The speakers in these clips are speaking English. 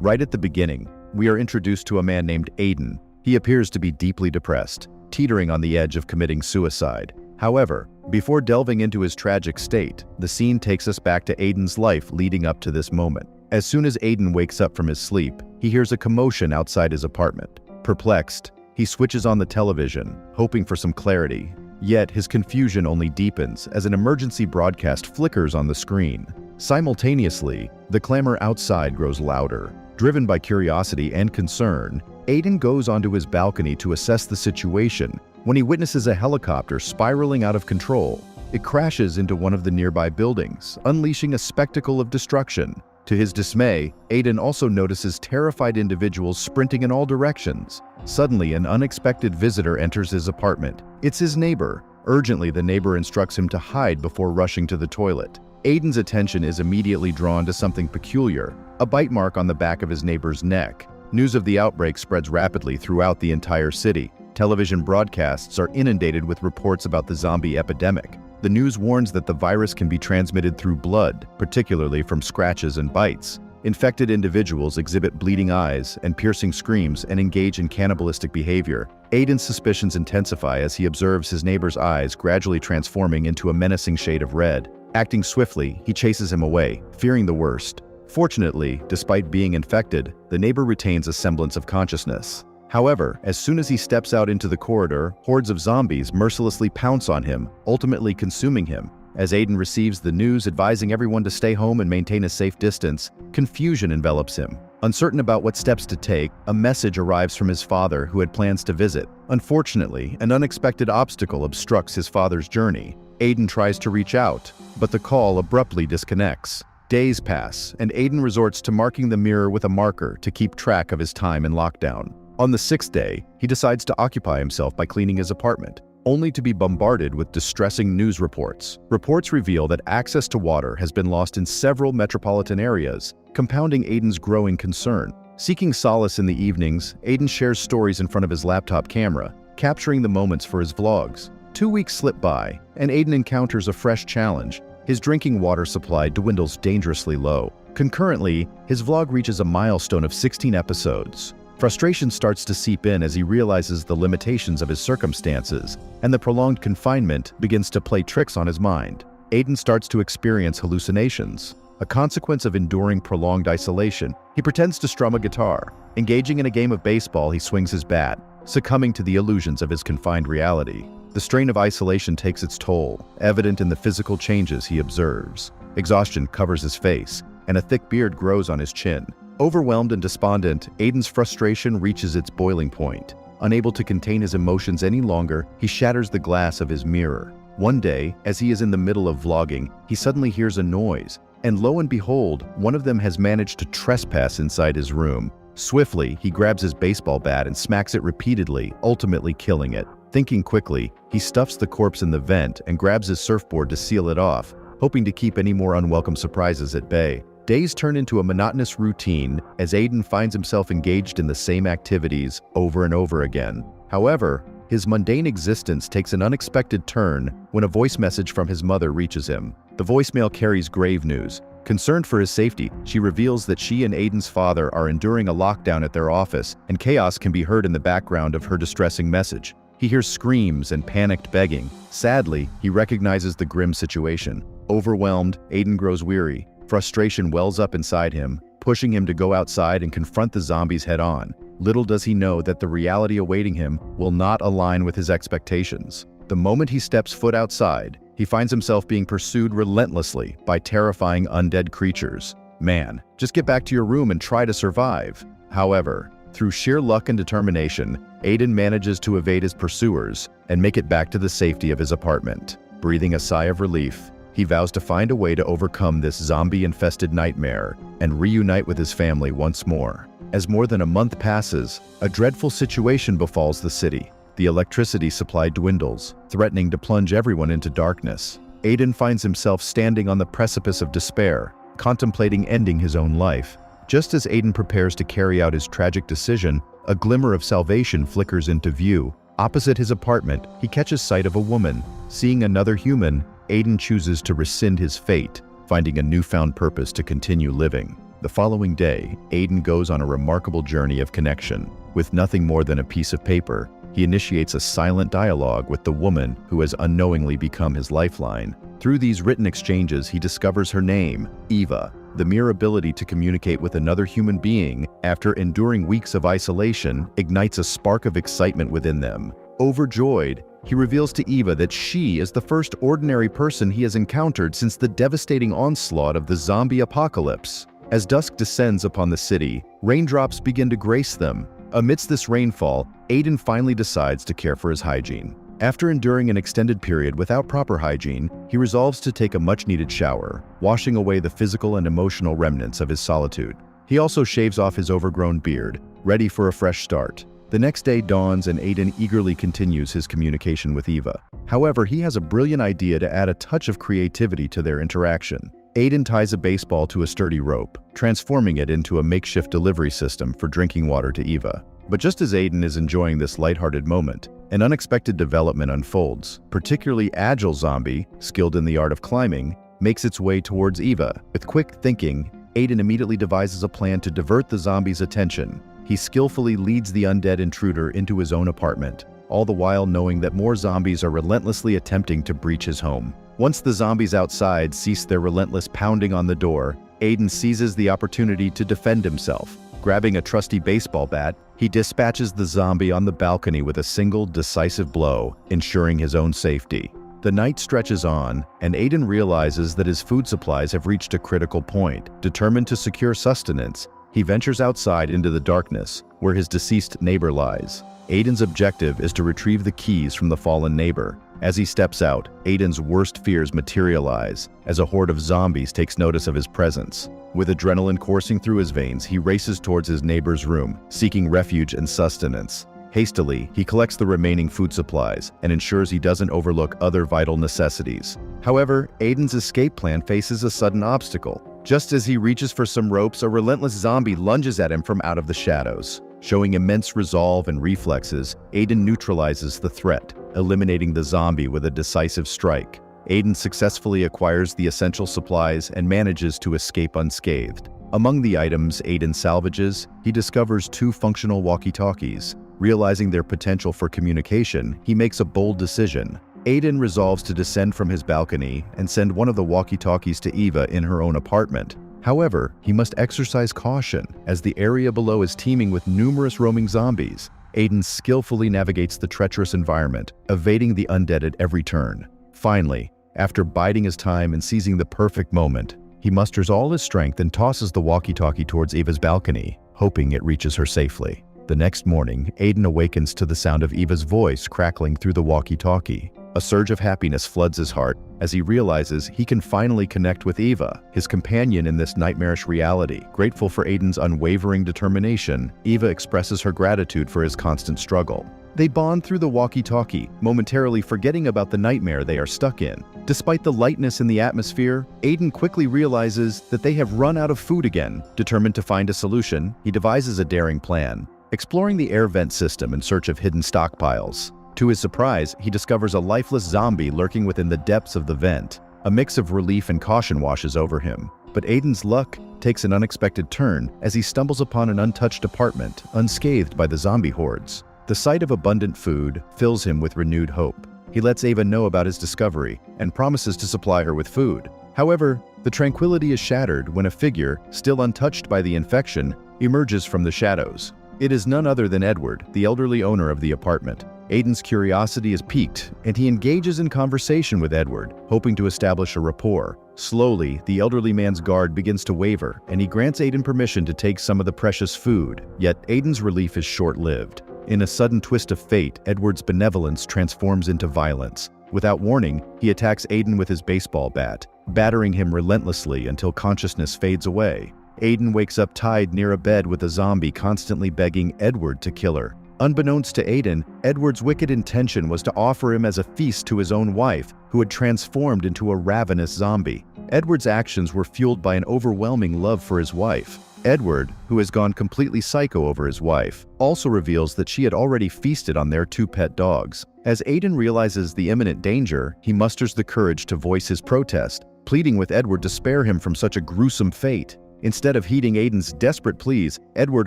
Right at the beginning, we are introduced to a man named Aiden. He appears to be deeply depressed, teetering on the edge of committing suicide. However, before delving into his tragic state, the scene takes us back to Aiden's life leading up to this moment. As soon as Aiden wakes up from his sleep, he hears a commotion outside his apartment. Perplexed, he switches on the television, hoping for some clarity. Yet his confusion only deepens as an emergency broadcast flickers on the screen. Simultaneously, the clamor outside grows louder. Driven by curiosity and concern, Aiden goes onto his balcony to assess the situation when he witnesses a helicopter spiraling out of control. It crashes into one of the nearby buildings, unleashing a spectacle of destruction. To his dismay, Aiden also notices terrified individuals sprinting in all directions. Suddenly, an unexpected visitor enters his apartment. It's his neighbor. Urgently, the neighbor instructs him to hide before rushing to the toilet. Aiden's attention is immediately drawn to something peculiar, a bite mark on the back of his neighbor's neck. News of the outbreak spreads rapidly throughout the entire city. Television broadcasts are inundated with reports about the zombie epidemic. The news warns that the virus can be transmitted through blood, particularly from scratches and bites. Infected individuals exhibit bleeding eyes and piercing screams and engage in cannibalistic behavior. Aiden's suspicions intensify as he observes his neighbor's eyes gradually transforming into a menacing shade of red. Acting swiftly, he chases him away, fearing the worst. Fortunately, despite being infected, the neighbor retains a semblance of consciousness. However, as soon as he steps out into the corridor, hordes of zombies mercilessly pounce on him, ultimately consuming him. As Aiden receives the news advising everyone to stay home and maintain a safe distance, confusion envelops him. Uncertain about what steps to take, a message arrives from his father who had plans to visit. Unfortunately, an unexpected obstacle obstructs his father's journey. Aiden tries to reach out, but the call abruptly disconnects. Days pass, and Aiden resorts to marking the mirror with a marker to keep track of his time in lockdown. On the 6th day, he decides to occupy himself by cleaning his apartment, only to be bombarded with distressing news reports. Reports reveal that access to water has been lost in several metropolitan areas, compounding Aiden's growing concern. Seeking solace in the evenings, Aiden shares stories in front of his laptop camera, capturing the moments for his vlogs. 2 weeks slip by, and Aiden encounters a fresh challenge. His drinking water supply dwindles dangerously low. Concurrently, his vlog reaches a milestone of 16 episodes. Frustration starts to seep in as he realizes the limitations of his circumstances, and the prolonged confinement begins to play tricks on his mind. Aiden starts to experience hallucinations. A consequence of enduring prolonged isolation, he pretends to strum a guitar. Engaging in a game of baseball, he swings his bat, succumbing to the illusions of his confined reality. The strain of isolation takes its toll, evident in the physical changes he observes. Exhaustion covers his face, and a thick beard grows on his chin. Overwhelmed and despondent, Aiden's frustration reaches its boiling point. Unable to contain his emotions any longer, he shatters the glass of his mirror. One day, as he is in the middle of vlogging, he suddenly hears a noise, and lo and behold, one of them has managed to trespass inside his room. Swiftly, he grabs his baseball bat and smacks it repeatedly, ultimately killing it. Thinking quickly, he stuffs the corpse in the vent and grabs his surfboard to seal it off, hoping to keep any more unwelcome surprises at bay. Days turn into a monotonous routine as Aiden finds himself engaged in the same activities over and over again. However, his mundane existence takes an unexpected turn when a voice message from his mother reaches him. The voicemail carries grave news. Concerned for his safety, she reveals that she and Aiden's father are enduring a lockdown at their office, and chaos can be heard in the background of her distressing message. He hears screams and panicked begging. Sadly, he recognizes the grim situation. Overwhelmed, Aiden grows weary. Frustration wells up inside him, pushing him to go outside and confront the zombies head-on. Little does he know that the reality awaiting him will not align with his expectations. The moment he steps foot outside, he finds himself being pursued relentlessly by terrifying undead creatures. Man, just get back to your room and try to survive. However, through sheer luck and determination, Aiden manages to evade his pursuers and make it back to the safety of his apartment. Breathing a sigh of relief, he vows to find a way to overcome this zombie-infested nightmare and reunite with his family once more. As more than a month passes, a dreadful situation befalls the city. The electricity supply dwindles, threatening to plunge everyone into darkness. Aiden finds himself standing on the precipice of despair, contemplating ending his own life. Just as Aiden prepares to carry out his tragic decision, a glimmer of salvation flickers into view. Opposite his apartment, he catches sight of a woman. Seeing another human, Aiden chooses to rescind his fate, finding a newfound purpose to continue living. The following day, Aiden goes on a remarkable journey of connection. With nothing more than a piece of paper, he initiates a silent dialogue with the woman who has unknowingly become his lifeline. Through these written exchanges, he discovers her name, Eva. The mere ability to communicate with another human being after enduring weeks of isolation ignites a spark of excitement within them. Overjoyed, he reveals to Eva that she is the first ordinary person he has encountered since the devastating onslaught of the zombie apocalypse. As dusk descends upon the city, raindrops begin to grace them. Amidst this rainfall, Aiden finally decides to care for his hygiene. After enduring an extended period without proper hygiene, he resolves to take a much-needed shower, washing away the physical and emotional remnants of his solitude. He also shaves off his overgrown beard, ready for a fresh start. The next day dawns and Aiden eagerly continues his communication with Eva. However, he has a brilliant idea to add a touch of creativity to their interaction. Aiden ties a baseball to a sturdy rope, transforming it into a makeshift delivery system for drinking water to Eva. But just as Aiden is enjoying this lighthearted moment, an unexpected development unfolds. Particularly agile zombie, skilled in the art of climbing, makes its way towards Eva. With quick thinking, Aiden immediately devises a plan to divert the zombie's attention. He skillfully leads the undead intruder into his own apartment, all the while knowing that more zombies are relentlessly attempting to breach his home. Once the zombies outside cease their relentless pounding on the door, Aiden seizes the opportunity to defend himself. Grabbing a trusty baseball bat, he dispatches the zombie on the balcony with a single decisive blow, ensuring his own safety. The night stretches on, and Aiden realizes that his food supplies have reached a critical point. Determined to secure sustenance, he ventures outside into the darkness, where his deceased neighbor lies. Aiden's objective is to retrieve the keys from the fallen neighbor. As he steps out, Aiden's worst fears materialize as a horde of zombies takes notice of his presence. With adrenaline coursing through his veins, he races towards his neighbor's room, seeking refuge and sustenance. Hastily, he collects the remaining food supplies and ensures he doesn't overlook other vital necessities. However, Aiden's escape plan faces a sudden obstacle. Just as he reaches for some ropes, a relentless zombie lunges at him from out of the shadows. Showing immense resolve and reflexes, Aiden neutralizes the threat, eliminating the zombie with a decisive strike. Aiden successfully acquires the essential supplies and manages to escape unscathed. Among the items Aiden salvages, he discovers 2 functional walkie-talkies. Realizing their potential for communication, he makes a bold decision. Aiden resolves to descend from his balcony and send one of the walkie-talkies to Eva in her own apartment. However, he must exercise caution, as the area below is teeming with numerous roaming zombies. Aiden skillfully navigates the treacherous environment, evading the undead at every turn. Finally, after biding his time and seizing the perfect moment, he musters all his strength and tosses the walkie-talkie towards Eva's balcony, hoping it reaches her safely. The next morning, Aiden awakens to the sound of Eva's voice crackling through the walkie-talkie. A surge of happiness floods his heart as he realizes he can finally connect with Eva, his companion in this nightmarish reality. Grateful for Aiden's unwavering determination, Eva expresses her gratitude for his constant struggle. They bond through the walkie-talkie, momentarily forgetting about the nightmare they are stuck in. Despite the lightness in the atmosphere, Aiden quickly realizes that they have run out of food again. Determined to find a solution, he devises a daring plan, exploring the air vent system in search of hidden stockpiles. To his surprise, he discovers a lifeless zombie lurking within the depths of the vent. A mix of relief and caution washes over him. But Aiden's luck takes an unexpected turn as he stumbles upon an untouched apartment, unscathed by the zombie hordes. The sight of abundant food fills him with renewed hope. He lets Eva know about his discovery and promises to supply her with food. However, the tranquility is shattered when a figure, still untouched by the infection, emerges from the shadows. It is none other than Edward, the elderly owner of the apartment. Aiden's curiosity is piqued, and he engages in conversation with Edward, hoping to establish a rapport. Slowly, the elderly man's guard begins to waver, and he grants Aiden permission to take some of the precious food. Yet, Aiden's relief is short-lived. In a sudden twist of fate, Edward's benevolence transforms into violence. Without warning, he attacks Aiden with his baseball bat, battering him relentlessly until consciousness fades away. Aiden wakes up tied near a bed with a zombie constantly begging Edward to kill her. Unbeknownst to Aiden, Edward's wicked intention was to offer him as a feast to his own wife, who had transformed into a ravenous zombie. Edward's actions were fueled by an overwhelming love for his wife. Edward, who has gone completely psycho over his wife, also reveals that she had already feasted on their 2 pet dogs. As Aiden realizes the imminent danger, he musters the courage to voice his protest, pleading with Edward to spare him from such a gruesome fate. Instead of heeding Aiden's desperate pleas, Edward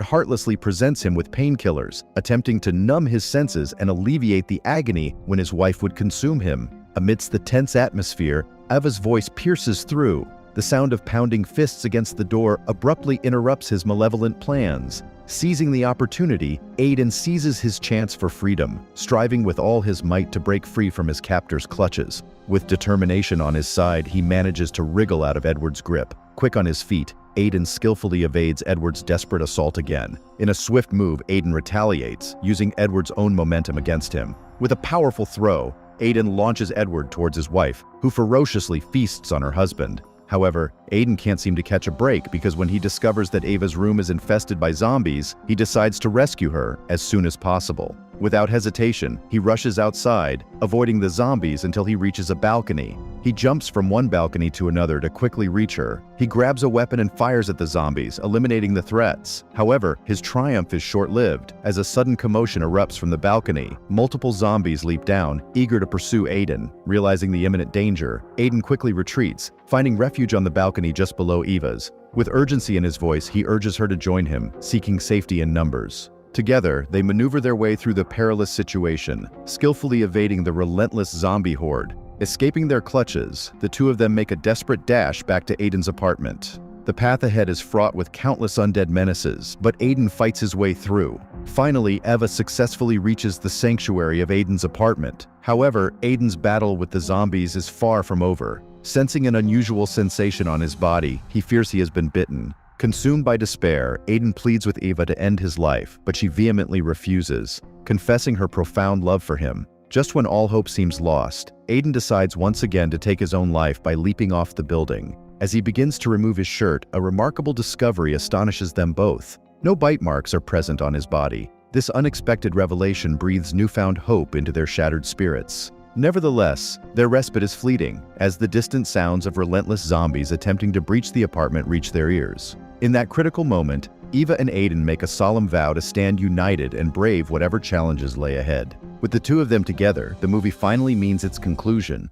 heartlessly presents him with painkillers, attempting to numb his senses and alleviate the agony when his wife would consume him. Amidst the tense atmosphere, Eva's voice pierces through. The sound of pounding fists against the door abruptly interrupts his malevolent plans. Seizing the opportunity, Aiden seizes his chance for freedom, striving with all his might to break free from his captor's clutches. With determination on his side, he manages to wriggle out of Edward's grip. Quick on his feet, Aiden skillfully evades Edward's desperate assault again. In a swift move, Aiden retaliates, using Edward's own momentum against him. With a powerful throw, Aiden launches Edward towards his wife, who ferociously feasts on her husband. However, Aiden can't seem to catch a break because when he discovers that Ava's room is infested by zombies, he decides to rescue her as soon as possible. Without hesitation, he rushes outside, avoiding the zombies until he reaches a balcony. He jumps from one balcony to another to quickly reach her. He grabs a weapon and fires at the zombies, eliminating the threats. However, his triumph is short-lived. As a sudden commotion erupts from the balcony, multiple zombies leap down, eager to pursue Aiden. Realizing the imminent danger, Aiden quickly retreats, finding refuge on the balcony just below Eva's. With urgency in his voice, he urges her to join him, seeking safety in numbers. Together, they maneuver their way through the perilous situation, skillfully evading the relentless zombie horde. Escaping their clutches, the two of them make a desperate dash back to Aiden's apartment. The path ahead is fraught with countless undead menaces, but Aiden fights his way through. Finally, Eva successfully reaches the sanctuary of Aiden's apartment. However, Aiden's battle with the zombies is far from over. Sensing an unusual sensation on his body, he fears he has been bitten. Consumed by despair, Aiden pleads with Eva to end his life, but she vehemently refuses, confessing her profound love for him. Just when all hope seems lost, Aiden decides once again to take his own life by leaping off the building. As he begins to remove his shirt, a remarkable discovery astonishes them both. No bite marks are present on his body. This unexpected revelation breathes newfound hope into their shattered spirits. Nevertheless, their respite is fleeting, as the distant sounds of relentless zombies attempting to breach the apartment reach their ears. In that critical moment, Eva and Aiden make a solemn vow to stand united and brave whatever challenges lay ahead. With the two of them together, the movie finally means its conclusion.